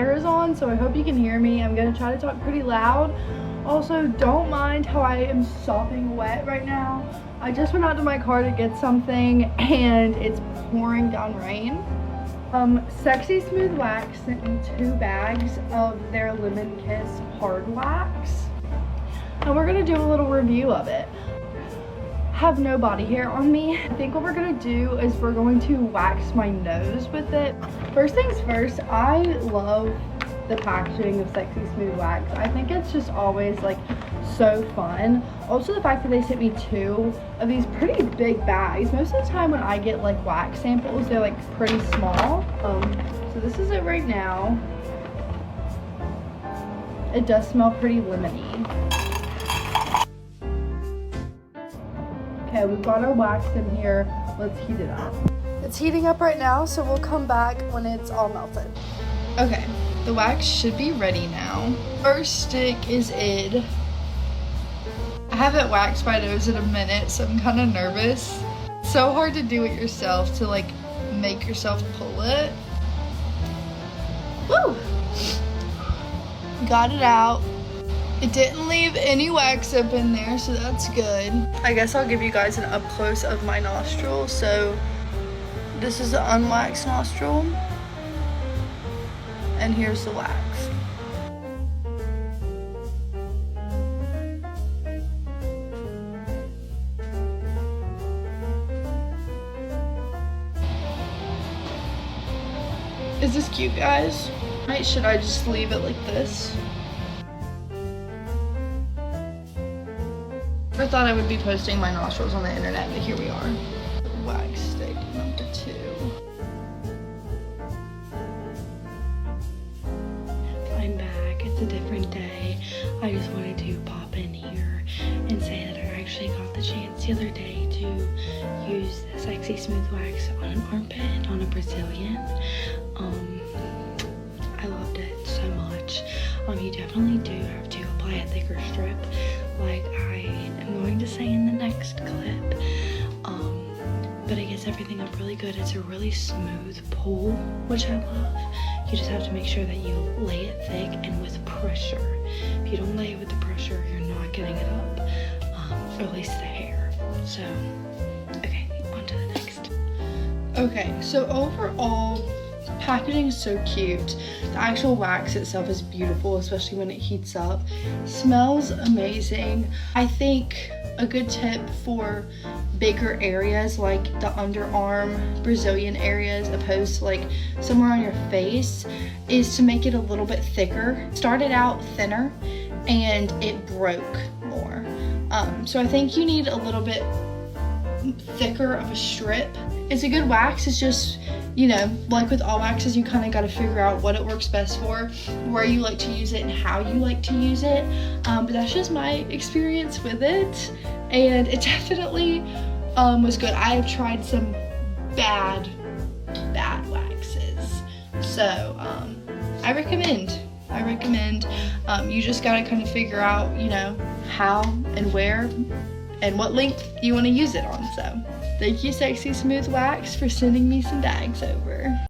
hair is on, so I hope you can hear me. I'm gonna try to talk pretty loud. Also, don't mind how I am sopping wet right now. I just went out to my car to get something and it's pouring down rain. Sexy Smooth Wax sent me 2 bags of their Lemon Kiss hard wax, and we're gonna do a little review of it. Have no body hair on me. I think what we're gonna do is we're going to wax my nose with it. First things first, I love the packaging of Sexy Smooth Wax. I think it's just always like so fun. Also the fact that they sent me 2 of these pretty big bags. Most of the time when I get like wax samples, they're like pretty small. So this is it right now. It does smell pretty lemony. Okay, we've got our wax in here. Let's heat it up. It's heating up right now, so we'll come back when it's all melted. Okay, the wax should be ready now. First stick is in. I haven't waxed my nose in a minute, so I'm kind of nervous. It's so hard to do it yourself, to like make yourself pull it. Woo! Got it out. It didn't leave any wax up in there, so that's good. I guess I'll give you guys an up close of my nostril. So this is the unwaxed nostril, and here's the wax. Is this cute, guys? Should I just leave it like this? I thought I would be posting my nostrils on the internet, but here we are. Wax stick number 2. I'm back. It's a different day. I just wanted to pop in here and say that I actually got the chance the other day to use the Sexy Smooth Wax on an armpit and on a Brazilian. I loved it so much. You definitely do have to apply a thicker strip, like I am going to say in the next clip. But it gets everything up really good. It's a really smooth pull, which I love. You just have to make sure that you lay it thick and with pressure. If you don't lay it with the pressure, you're not getting it up, or at least the hair. So, okay, on to the next. Okay, so overall, packaging is so cute. The actual wax itself is beautiful, especially when it heats up. Smells amazing. I think a good tip for bigger areas like the underarm, Brazilian areas, opposed to like somewhere on your face, is to make it a little bit thicker. Started out thinner and it broke more. So I think you need a little bit thicker of a strip. It's a good wax. It's just, you know, like with all waxes, you kind of got to figure out what it works best for, where you like to use it and how you like to use it. But that's just my experience with it, and it definitely was good. I have tried some bad waxes, so I recommend. You just got to kind of figure out, you know, how and where and what length you want to use it on. So thank you, Sexy Smooth Wax, for sending me some bags over.